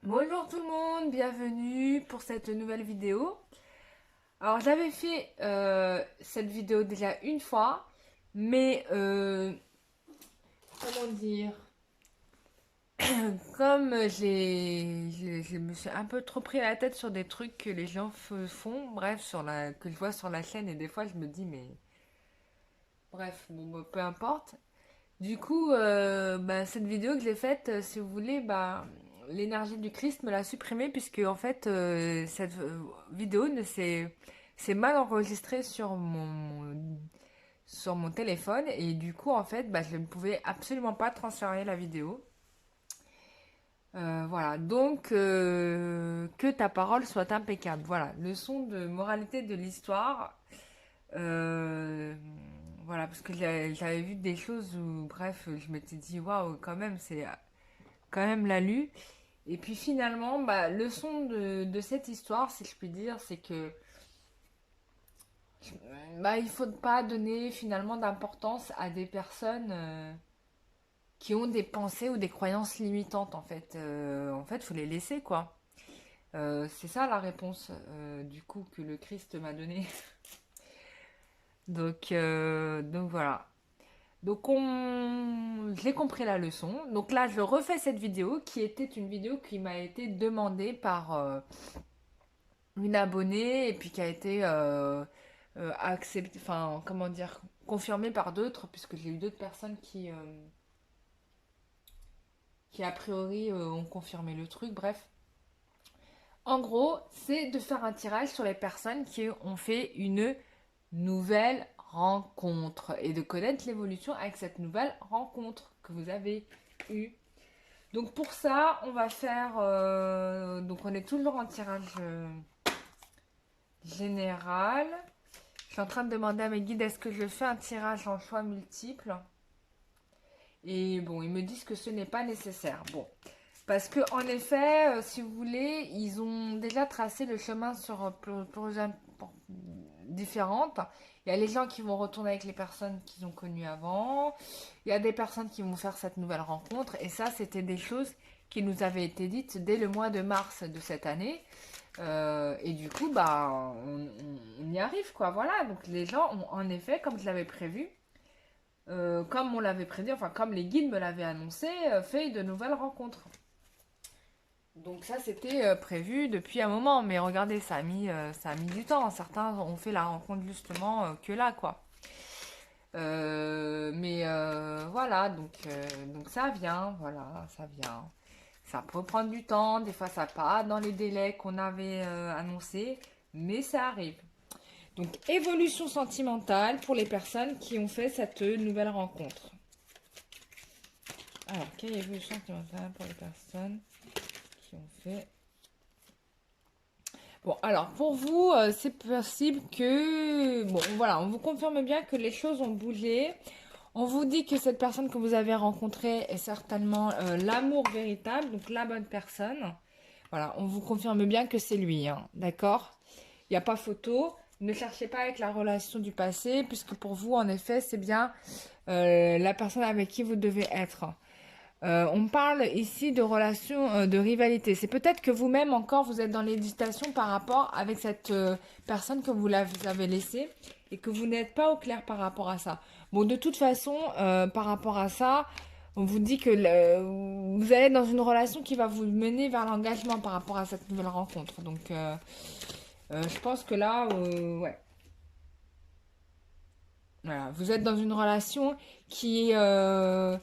Bonjour tout le monde, bienvenue pour cette nouvelle vidéo. Alors j'avais fait cette vidéo déjà une fois, mais comment dire, comme je me suis un peu trop pris la tête sur des trucs que les gens font, bref, que je vois sur la chaîne et des fois je me dis mais bref, bon, bah, peu importe. Du coup, cette vidéo que j'ai faite, si vous voulez, l'énergie du Christ me l'a supprimée puisque en fait cette vidéo ne s'est mal enregistrée sur mon téléphone et du coup en fait je ne pouvais absolument pas transférer la vidéo. Voilà, donc que ta parole soit impeccable. Voilà, leçon de moralité de l'histoire. Euh, voilà, parce que j'avais vu des choses où, bref, je m'étais dit, waouh, quand même, c'est quand même la lu. Et puis finalement, leçon de cette histoire, si je puis dire, c'est que il faut pas donner finalement d'importance à des personnes qui ont des pensées ou des croyances limitantes, en fait. En fait, faut les laisser, quoi. C'est ça la réponse, du coup, que le Christ m'a donnée. Donc voilà. J'ai compris la leçon. Donc là, je refais cette vidéo qui était une vidéo qui m'a été demandée par une abonnée et puis qui a été acceptée, enfin, comment dire, confirmée par d'autres, puisque j'ai eu d'autres personnes qui a priori ont confirmé le truc. Bref. En gros, c'est de faire un tirage sur les personnes qui ont fait une nouvelle rencontre et de connaître l'évolution avec cette nouvelle rencontre que vous avez eue. Donc pour ça, on va faire... donc on est toujours en tirage général. Je suis en train de demander à mes guides est-ce que je fais un tirage en choix multiple. Et bon, ils me disent que ce n'est pas nécessaire. Bon, parce que en effet, si vous voulez, ils ont déjà tracé le chemin sur différentes. Il y a les gens qui vont retourner avec les personnes qu'ils ont connues avant. Il y a des personnes qui vont faire cette nouvelle rencontre. Et ça, c'était des choses qui nous avaient été dites dès le mois de mars de cette année. Et du coup, on y arrive, quoi. Voilà. Donc les gens ont en effet, comme je l'avais prévu, comme on l'avait prédit, enfin comme les guides me l'avaient annoncé, fait de nouvelles rencontres. Donc ça, c'était prévu depuis un moment, mais regardez, ça a mis du temps. Certains ont fait la rencontre justement que là, quoi. Voilà, donc ça vient, voilà, ça vient. Ça peut prendre du temps, des fois ça pas dans les délais qu'on avait annoncés, mais ça arrive. Donc évolution sentimentale pour les personnes qui ont fait cette nouvelle rencontre. Alors, quelle évolution sentimentale pour les personnes qui ont fait... Bon, alors pour vous, c'est possible que... Bon, voilà, on vous confirme bien que les choses ont bougé. On vous dit que cette personne que vous avez rencontrée est certainement l'amour véritable, donc la bonne personne. Voilà, on vous confirme bien que c'est lui, hein, d'accord? Il n'y a pas photo. Ne cherchez pas avec la relation du passé, puisque pour vous, en effet, c'est bien la personne avec qui vous devez être. On parle ici de relation, de rivalité. C'est peut-être que vous-même encore, vous êtes dans l'hésitation par rapport avec cette personne que vous avez laissée et que vous n'êtes pas au clair par rapport à ça. Bon, de toute façon, par rapport à ça, on vous dit que vous allez dans une relation qui va vous mener vers l'engagement par rapport à cette nouvelle rencontre. Donc, je pense que là, ouais. Voilà, vous êtes dans une relation qui, euh,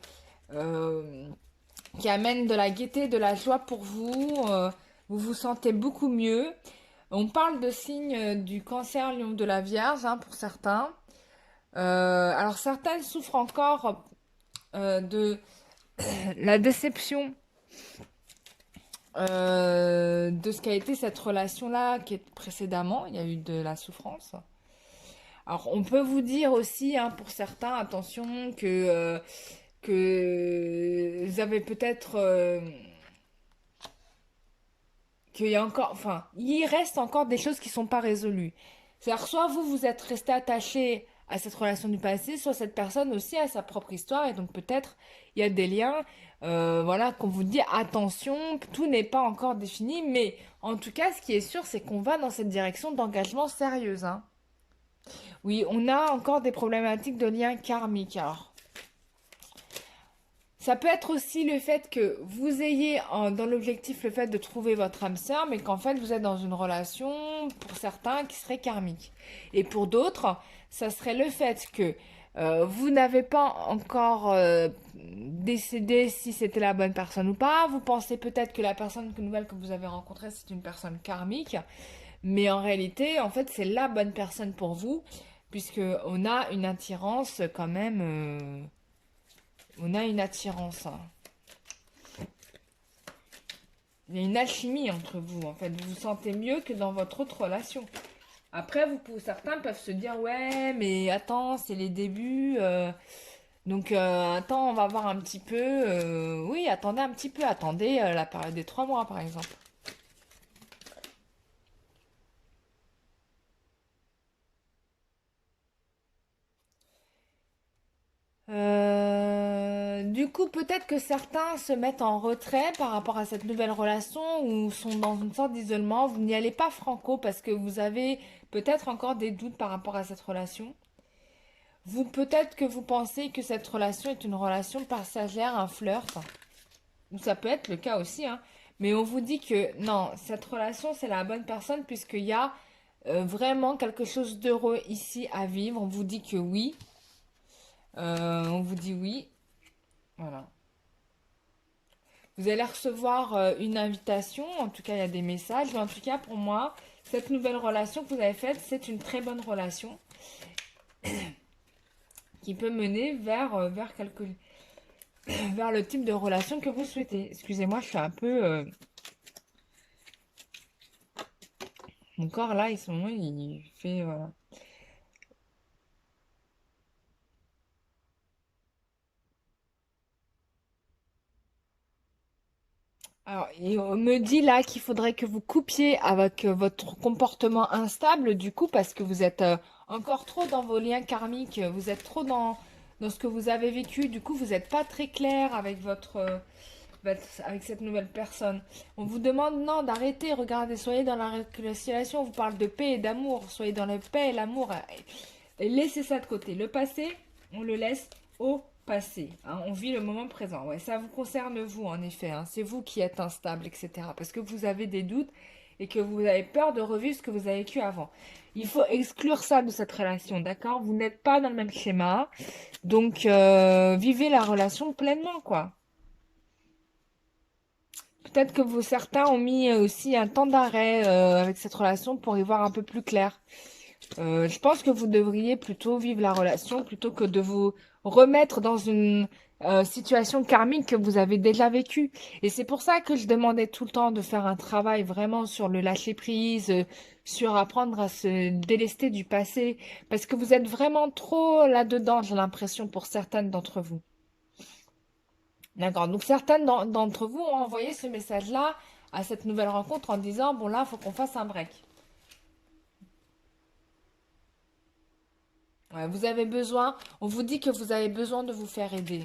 qui amène de la gaieté, de la joie pour vous. Vous vous sentez beaucoup mieux. On parle de signes du cancer, lion de la Vierge, hein, pour certains. Alors certaines souffrent encore de la déception de ce qu'a été cette relation-là qui est précédemment. Il y a eu de la souffrance. Alors on peut vous dire aussi, hein, pour certains, attention, que vous avez peut-être qu'il y a encore, enfin, il reste encore des choses qui sont pas résolues. C'est-à-dire, soit vous êtes resté attaché à cette relation du passé, soit cette personne aussi a sa propre histoire et donc peut-être il y a des liens, voilà, qu'on vous dit attention, tout n'est pas encore défini, mais en tout cas, ce qui est sûr, c'est qu'on va dans cette direction d'engagement sérieuse, hein. Oui, on a encore des problématiques de liens karmiques. Alors, ça peut être aussi le fait que vous ayez dans l'objectif le fait de trouver votre âme sœur, mais qu'en fait vous êtes dans une relation, pour certains, qui serait karmique. Et pour d'autres, ça serait le fait que vous n'avez pas encore décidé si c'était la bonne personne ou pas. Vous pensez peut-être que la personne nouvelle que vous avez rencontrée, c'est une personne karmique, mais en réalité, en fait, c'est la bonne personne pour vous, puisque on a une attirance quand même. On a une attirance, hein. Il y a une alchimie entre vous, en fait. Vous vous sentez mieux que dans votre autre relation. Après, certains peuvent se dire, ouais, mais attends, c'est les débuts. Donc, attends, on va voir un petit peu. Oui, attendez un petit peu. Attendez la période des 3 mois, par exemple. Du coup, peut-être que certains se mettent en retrait par rapport à cette nouvelle relation ou sont dans une sorte d'isolement. Vous n'y allez pas franco parce que vous avez peut-être encore des doutes par rapport à cette relation. Vous, peut-être que vous pensez que cette relation est une relation passagère, un flirt. Ou ça peut être le cas aussi, hein. Mais on vous dit que non, cette relation, c'est la bonne personne puisqu'il y a vraiment quelque chose d'heureux ici à vivre. On vous dit que oui. On vous dit oui. Voilà. Vous allez recevoir une invitation, en tout cas il y a des messages, mais en tout cas pour moi, cette nouvelle relation que vous avez faite, c'est une très bonne relation qui peut mener vers le type de relation que vous souhaitez. Excusez-moi, je suis un peu... mon corps là, il fait... Voilà. Alors, on me dit là qu'il faudrait que vous coupiez avec votre comportement instable, du coup, parce que vous êtes encore trop dans vos liens karmiques, vous êtes trop dans ce que vous avez vécu, du coup, vous n'êtes pas très clair avec avec cette nouvelle personne. On vous demande non d'arrêter, regardez, soyez dans la réconciliation, on vous parle de paix et d'amour, soyez dans la paix et l'amour, et laissez ça de côté. Le passé, on le laisse au passé, hein. On vit le moment présent. Ouais, ça vous concerne vous, en effet, hein. C'est vous qui êtes instable, etc. Parce que vous avez des doutes et que vous avez peur de revivre ce que vous avez vécu avant. Il faut exclure ça de cette relation, d'accord? Vous n'êtes pas dans le même schéma. Donc, vivez la relation pleinement, quoi. Peut-être que certains ont mis aussi un temps d'arrêt avec cette relation pour y voir un peu plus clair. Je pense que vous devriez plutôt vivre la relation plutôt que de vous remettre dans une situation karmique que vous avez déjà vécue. Et c'est pour ça que je demandais tout le temps de faire un travail vraiment sur le lâcher-prise, sur apprendre à se délester du passé, parce que vous êtes vraiment trop là-dedans, j'ai l'impression, pour certaines d'entre vous. D'accord. Donc certaines d'entre vous ont envoyé ce message-là à cette nouvelle rencontre en disant, bon là, il faut qu'on fasse un break. Ouais, vous avez besoin, on vous dit que vous avez besoin de vous faire aider.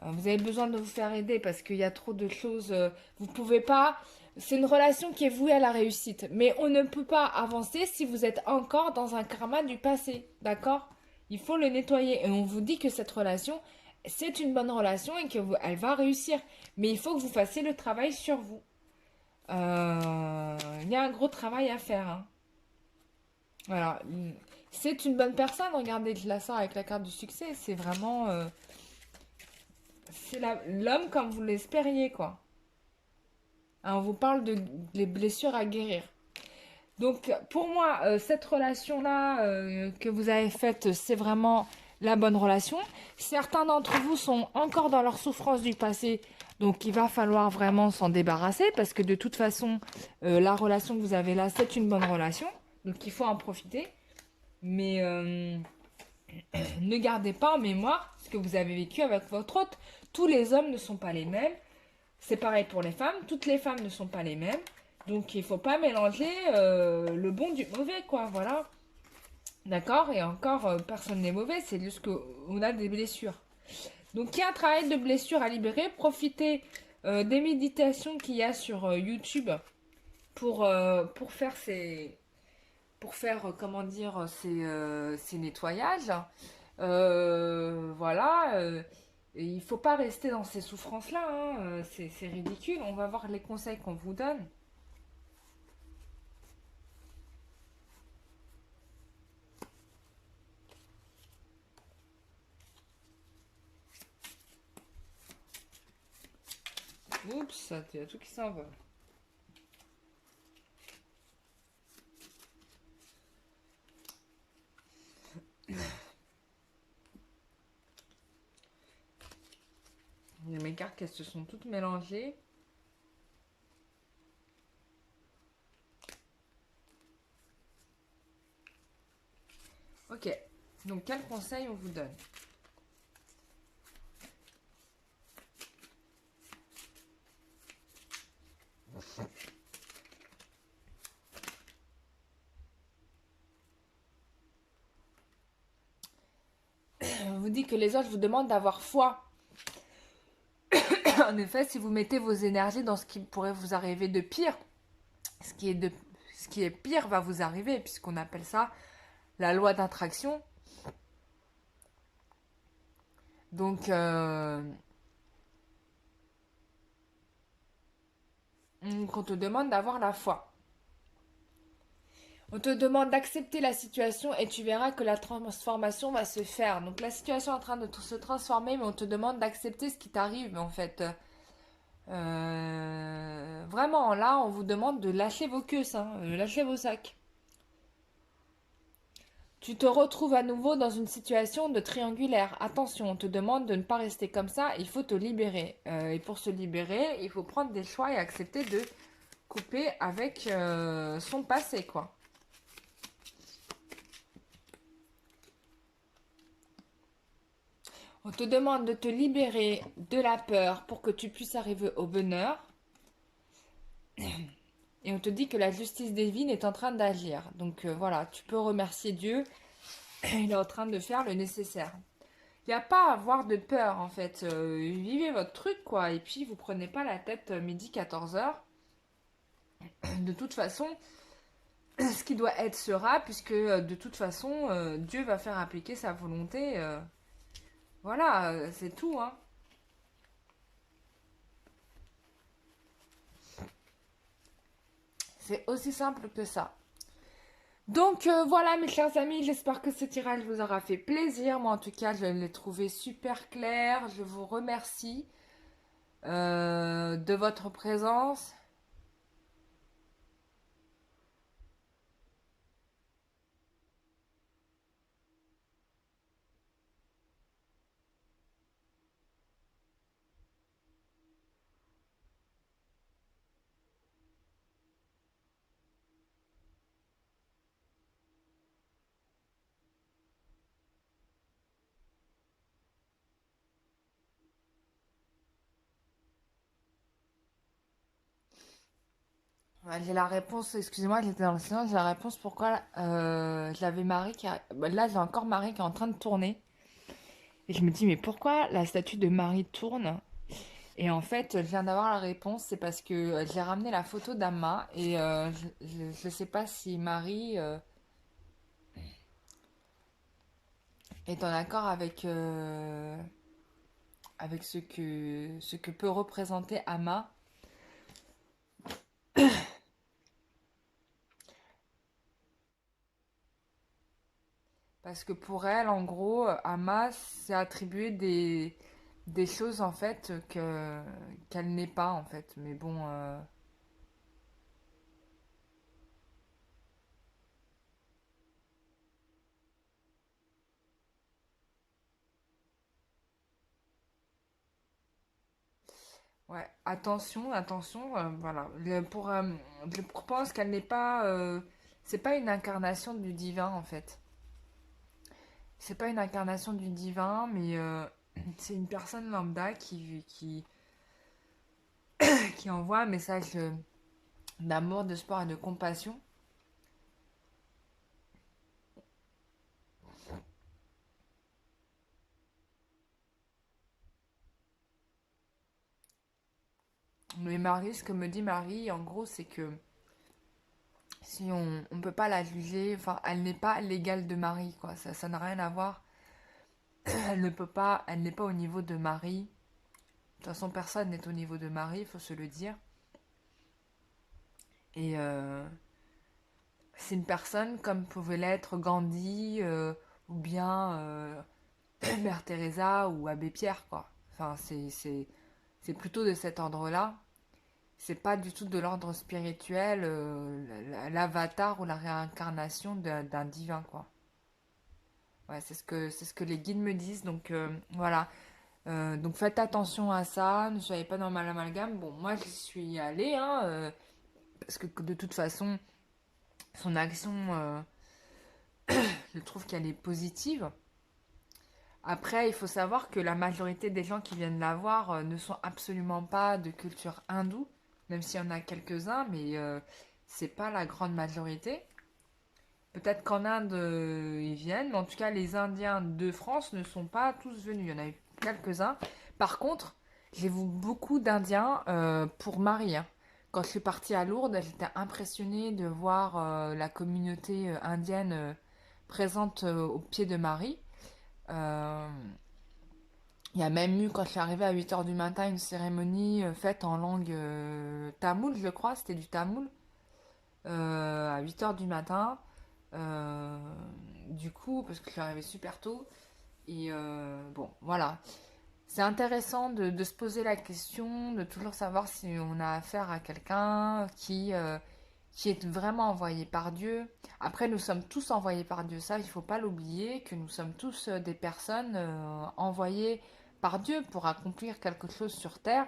Vous avez besoin de vous faire aider parce qu'il y a trop de choses. Vous pouvez pas. C'est une relation qui est vouée à la réussite. Mais on ne peut pas avancer si vous êtes encore dans un karma du passé. D'accord? Il faut le nettoyer. Et on vous dit que cette relation, c'est une bonne relation et elle va réussir. Mais il faut que vous fassiez le travail sur vous. Il y a un gros travail à faire, hein. Voilà. C'est une bonne personne. Regardez, je la sors avec la carte du succès. C'est vraiment. C'est l'homme comme vous l'espériez, quoi. Hein, on vous parle de les blessures à guérir. Donc, pour moi, cette relation-là que vous avez faite, c'est vraiment la bonne relation. Certains d'entre vous sont encore dans leur souffrance du passé, donc il va falloir vraiment s'en débarrasser parce que de toute façon, la relation que vous avez là, c'est une bonne relation. Donc, il faut en profiter. Mais ne gardez pas en mémoire ce que vous avez vécu avec votre hôte. Tous les hommes ne sont pas les mêmes. C'est pareil pour les femmes. Toutes les femmes ne sont pas les mêmes. Donc il ne faut pas mélanger le bon du mauvais, quoi. Voilà. D'accord? Et encore, personne n'est mauvais, c'est juste qu'on a des blessures. Donc, il y a un travail de blessure à libérer. Profitez des méditations qu'il y a sur YouTube pour faire comment dire, ces nettoyages. Voilà. Et il faut pas rester dans ces souffrances-là, hein, c'est ridicule. On va voir les conseils qu'on vous donne. Oups, il y a tout qui s'en va. Mes cartes, elles se sont toutes mélangées. Ok, donc quel conseil on vous donne? On vous dit que les autres vous demandent d'avoir foi. En effet, si vous mettez vos énergies dans ce qui pourrait vous arriver de pire, ce qui est, de, ce qui est pire va vous arriver, puisqu'on appelle ça la loi d'attraction. Donc, on te demande d'avoir la foi. On te demande d'accepter la situation et tu verras que la transformation va se faire. Donc la situation est en train de se transformer, mais on te demande d'accepter ce qui t'arrive en fait. Vraiment, là, on vous demande de lâcher vos queues, hein, lâcher vos sacs. Tu te retrouves à nouveau dans une situation de triangulaire. Attention, on te demande de ne pas rester comme ça, il faut te libérer. Et pour se libérer, il faut prendre des choix et accepter de couper avec son passé, quoi. On te demande de te libérer de la peur pour que tu puisses arriver au bonheur. Et on te dit que la justice divine est en train d'agir. Donc voilà, tu peux remercier Dieu. Il est en train de faire le nécessaire. Il n'y a pas à avoir de peur en fait. Vivez votre truc quoi. Et puis vous prenez pas la tête midi 14h. De toute façon, ce qui doit être sera, puisque de toute façon, Dieu va faire appliquer sa volonté. Voilà, c'est tout. Hein. C'est aussi simple que ça. Donc voilà mes chers amis, j'espère que ce tirage vous aura fait plaisir. Moi en tout cas, je l'ai trouvé super clair. Je vous remercie de votre présence. Ouais, j'ai la réponse, excusez-moi, j'étais dans le silence, j'ai la réponse pourquoi j'avais Marie là j'ai encore Marie qui est en train de tourner. Et je me dis mais pourquoi la statue de Marie tourne? Et en fait, je viens d'avoir la réponse, c'est parce que j'ai ramené la photo d'Amma et je sais pas si Marie est en accord avec ce que peut représenter Amma. Parce que pour elle, en gros, Amma s'est attribué des choses en fait qu'elle n'est pas en fait. Mais bon, ouais, attention, attention, voilà. Je pense qu'elle n'est pas, c'est pas une incarnation du divin en fait. C'est pas une incarnation du divin, mais c'est une personne lambda qui envoie un message d'amour, de sport et de compassion. Mais Marie, ce que me dit Marie, en gros, c'est que si on peut pas la juger, enfin, elle n'est pas l'égale de Marie, quoi. Ça n'a rien à voir. Elle ne peut pas, elle n'est pas au niveau de Marie. De toute façon, personne n'est au niveau de Marie, il faut se le dire. Et c'est une personne comme pouvait l'être Gandhi, ou bien Mère Teresa ou Abbé Pierre, quoi. Enfin, c'est plutôt de cet ordre-là. C'est pas du tout de l'ordre spirituel, l'avatar ou la réincarnation d'un divin, quoi. Ouais, c'est ce que les guides me disent, donc voilà. Donc faites attention à ça, ne soyez pas dans mal amalgame. Bon, moi j'y suis allée, hein, parce que de toute façon, son action, je trouve qu'elle est positive. Après, il faut savoir que la majorité des gens qui viennent la voir ne sont absolument pas de culture hindoue, même s'il y en a quelques-uns, mais c'est pas la grande majorité. Peut-être qu'en Inde, ils viennent, mais en tout cas, les Indiens de France ne sont pas tous venus. Il y en a eu quelques-uns. Par contre, j'ai vu beaucoup d'Indiens pour Marie, hein. Quand je suis partie à Lourdes, j'étais impressionnée de voir la communauté indienne présente au pied de Marie. Euh, il y a même eu, quand je suis arrivée à 8 heures du matin, une cérémonie faite en langue tamoule, je crois, c'était du tamoul, à 8 heures du matin. Euh, du coup, parce que je suis arrivée super tôt. Et bon, voilà. C'est intéressant de se poser la question, de toujours savoir si on a affaire à quelqu'un qui est vraiment envoyé par Dieu. Après, nous sommes tous envoyés par Dieu. Ça, il ne faut pas l'oublier, que nous sommes tous des personnes envoyées par Dieu pour accomplir quelque chose sur Terre,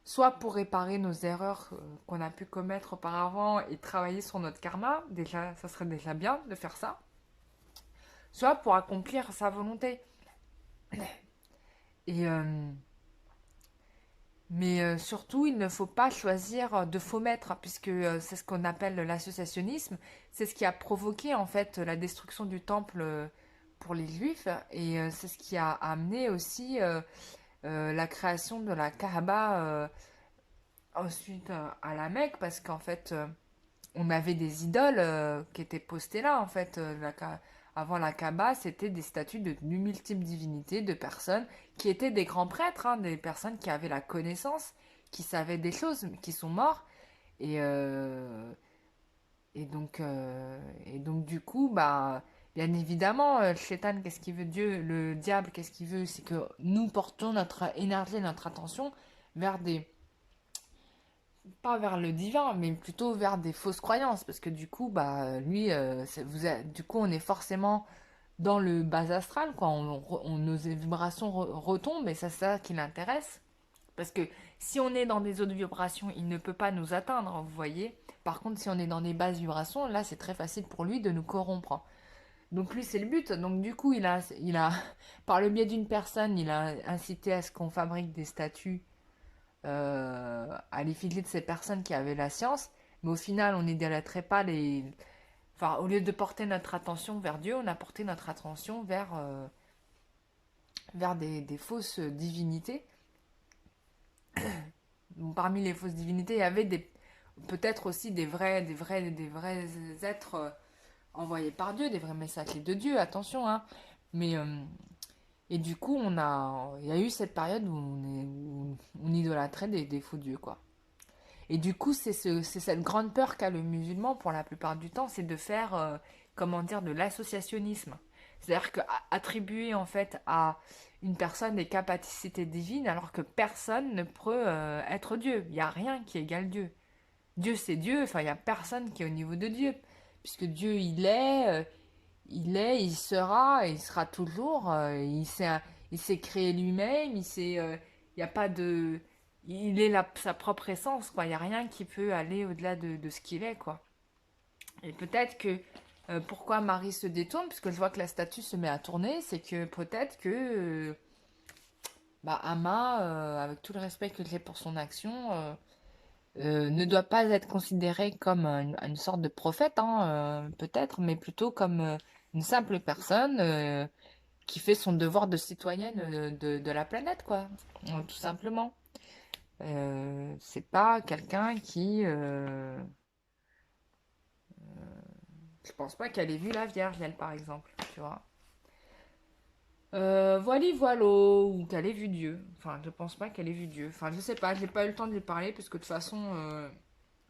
soit pour réparer nos erreurs qu'on a pu commettre auparavant et travailler sur notre karma. Déjà, ça serait déjà bien de faire ça. Soit pour accomplir sa volonté. Et mais surtout, il ne faut pas choisir de faux maîtres, hein, puisque c'est ce qu'on appelle l'associationnisme. C'est ce qui a provoqué en fait la destruction du temple pour les juifs, et c'est ce qui a amené aussi la création de la Kaaba ensuite à la Mecque, parce qu'en fait, on avait des idoles qui étaient postées là, en fait. Avant la Kaaba, c'était des statues de multiples divinités, de personnes qui étaient des grands prêtres, hein, des personnes qui avaient la connaissance, qui savaient des choses, qui sont morts. Et, euh, et donc du coup, bah, bien évidemment, le Shaitan, qu'est-ce qu'il veut Dieu, le diable, qu'est-ce qu'il veut? C'est que nous portons notre énergie, notre attention vers des pas vers le divin, mais plutôt vers des fausses croyances, parce que du coup, bah, lui, du coup, on est forcément dans le bas astral, quoi. Nos vibrations retombent, et c'est ça qui l'intéresse. Parce que si on est dans des hautes vibrations, il ne peut pas nous atteindre, vous voyez. Par contre, si on est dans des basses vibrations, là, c'est très facile pour lui de nous corrompre. Donc lui, c'est le but. Donc du coup, par le biais d'une personne, il a incité à ce qu'on fabrique des statues à l'effigie de ces personnes qui avaient la science, mais au final, on n'idolâtrait pas les. Enfin, au lieu de porter notre attention vers Dieu, on a porté notre attention vers des fausses divinités. Donc, parmi les fausses divinités, il y avait peut-être aussi des vrais êtres envoyés par Dieu, des vrais messagers de Dieu, attention, hein. Mais et du coup, il y a eu cette période où on idolâtrait des faux dieux, quoi. Et du coup, c'est cette grande peur qu'a le musulman pour la plupart du temps, c'est de faire, comment dire, de l'associationnisme. C'est-à-dire qu'attribuer en fait à une personne des capacités divines alors que personne ne peut être Dieu. Il n'y a rien qui égale Dieu. Dieu c'est Dieu, enfin il n'y a personne qui est au niveau de Dieu. Puisque Dieu il sera, et il sera toujours, il s'est créé lui-même, il n'y a pas de, il est sa propre essence, quoi. Il n'y a rien qui peut aller au-delà de ce qu'il est, quoi. Et peut-être que pourquoi Marie se détourne, puisque je vois que la statue se met à tourner, c'est que peut-être que bah, Amma, avec tout le respect que j'ai pour son action, ne doit pas être considérée comme une sorte de prophète, hein, peut-être, mais plutôt comme une simple personne qui fait son devoir de citoyenne de la planète, quoi, tout simplement. C'est pas quelqu'un qui... je pense pas qu'elle ait vu la Vierge, elle, par exemple, tu vois. Voilà, voilà, ou qu'elle ait vu Dieu. Enfin, je pense pas qu'elle ait vu Dieu. Enfin, je sais pas, j'ai pas eu le temps de lui parler, parce que de toute façon,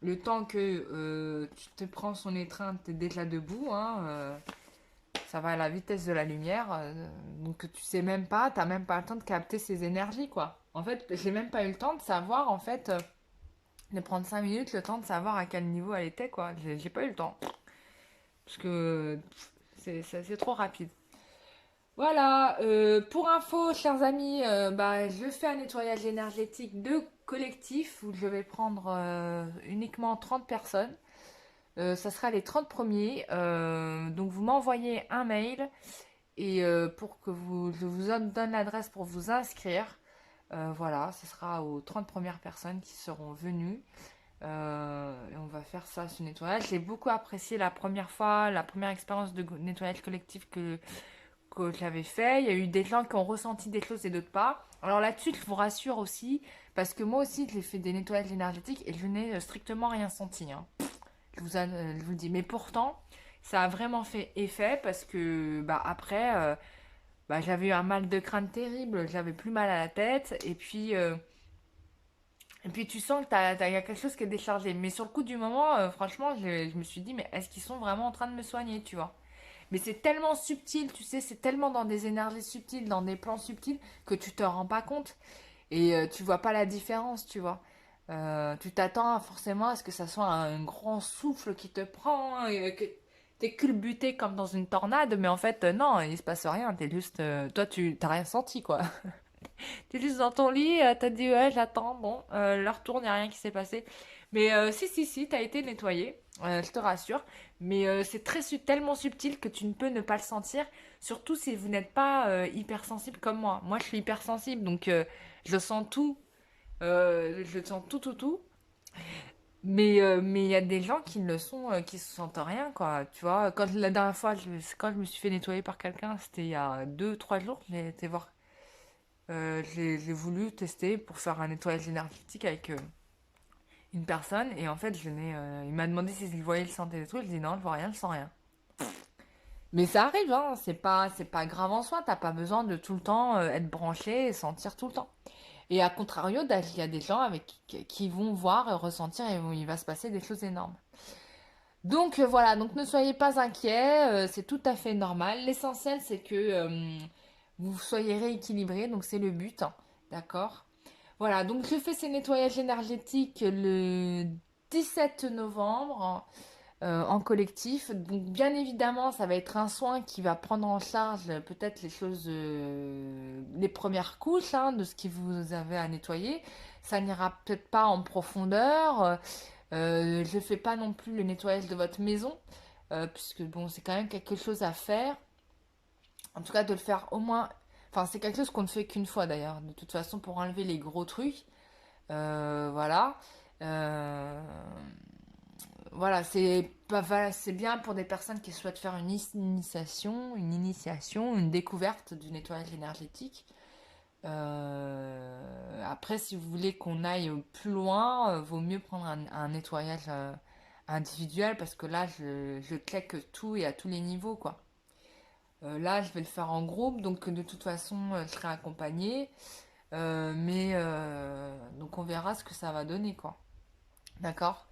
le temps que tu te prends son étreinte, t'es déjà debout, hein, ça va à la vitesse de la lumière, donc tu sais même pas, t'as même pas le temps de capter ses énergies, quoi. En fait, j'ai même pas eu le temps de savoir, en fait, de prendre 5 minutes, le temps de savoir à quel niveau elle était, quoi. J'ai pas eu le temps. Parce que c'est trop rapide. Voilà, pour info, chers amis, bah, je fais un nettoyage énergétique de collectif où je vais prendre uniquement 30 personnes. Ça sera les 30 premiers. Donc vous m'envoyez un mail et pour que je vous donne l'adresse pour vous inscrire. Voilà, ce sera aux 30 premières personnes qui seront venues. Et on va faire ça, ce nettoyage. J'ai beaucoup apprécié la première fois, la première expérience de nettoyage collectif que j'avais fait. Il y a eu des gens qui ont ressenti des choses et d'autres pas. Alors là-dessus, je vous rassure aussi, parce que moi aussi, j'ai fait des nettoyages énergétiques et je n'ai strictement rien senti, hein. Je vous le dis. Mais pourtant, ça a vraiment fait effet parce que bah, après, bah, j'avais eu un mal de crâne terrible, j'avais plus mal à la tête et puis tu sens que y a quelque chose qui est déchargé. Mais sur le coup du moment, franchement, je me suis dit, mais est-ce qu'ils sont vraiment en train de me soigner, tu vois? Mais c'est tellement subtil, tu sais, c'est tellement dans des énergies subtiles, dans des plans subtils, que tu te rends pas compte. Et tu vois pas la différence, tu vois. Tu t'attends forcément à ce que ça soit un grand souffle qui te prend, et que t'es culbuté comme dans une tornade, mais en fait, non, il se passe rien. T'es juste, toi, tu t'as rien senti, quoi. T'es juste dans ton lit, t'as dit ouais, j'attends, bon, l'heure tourne, y a rien qui s'est passé. Mais si, t'as été nettoyé, je te rassure. Mais c'est tellement subtil que tu ne peux ne pas le sentir, surtout si vous n'êtes pas hypersensible comme moi. Moi, je suis hypersensible, donc je sens tout, je sens tout. Mais il y a des gens qui ne le sont, qui se sentent rien, quoi. Tu vois, quand la dernière fois, quand je me suis fait nettoyer par quelqu'un, c'était il y a 2 3 jours, j'ai été voir j'ai voulu tester pour faire un nettoyage énergétique avec une personne et en fait il m'a demandé si je voyais le sentait des trucs, je dis non je vois rien, je sens rien. Mais ça arrive, hein, c'est pas grave en soi, t'as pas besoin de tout le temps être branché et sentir tout le temps. Et à contrario, il y a des gens qui vont voir et ressentir et il va se passer des choses énormes. Donc voilà, donc ne soyez pas inquiets, c'est tout à fait normal. L'essentiel c'est que vous soyez rééquilibré, donc c'est le but, hein, d'accord? Voilà, donc je fais ces nettoyages énergétiques le 17 novembre en collectif. Donc bien évidemment, ça va être un soin qui va prendre en charge peut-être les choses, les premières couches hein, de ce que vous avez à nettoyer. Ça n'ira peut-être pas en profondeur. Je ne fais pas non plus le nettoyage de votre maison, puisque bon, c'est quand même quelque chose à faire. En tout cas, de le faire au moins. Enfin, c'est quelque chose qu'on ne fait qu'une fois d'ailleurs. De toute façon, pour enlever les gros trucs. Voilà. Euh, voilà, c'est bien pour des personnes qui souhaitent faire une découverte du nettoyage énergétique. Après, si vous voulez qu'on aille plus loin, vaut mieux prendre un nettoyage individuel parce que là, je check tout et à tous les niveaux, quoi. Là, je vais le faire en groupe, donc de toute façon, je serai accompagnée. Donc on verra ce que ça va donner, quoi. D'accord?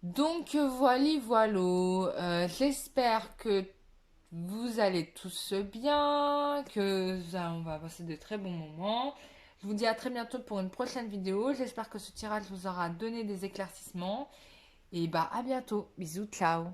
Donc voilà. J'espère que vous allez tous bien, on va passer de très bons moments. Je vous dis à très bientôt pour une prochaine vidéo. J'espère que ce tirage vous aura donné des éclaircissements. Et bah à bientôt. Bisous, ciao.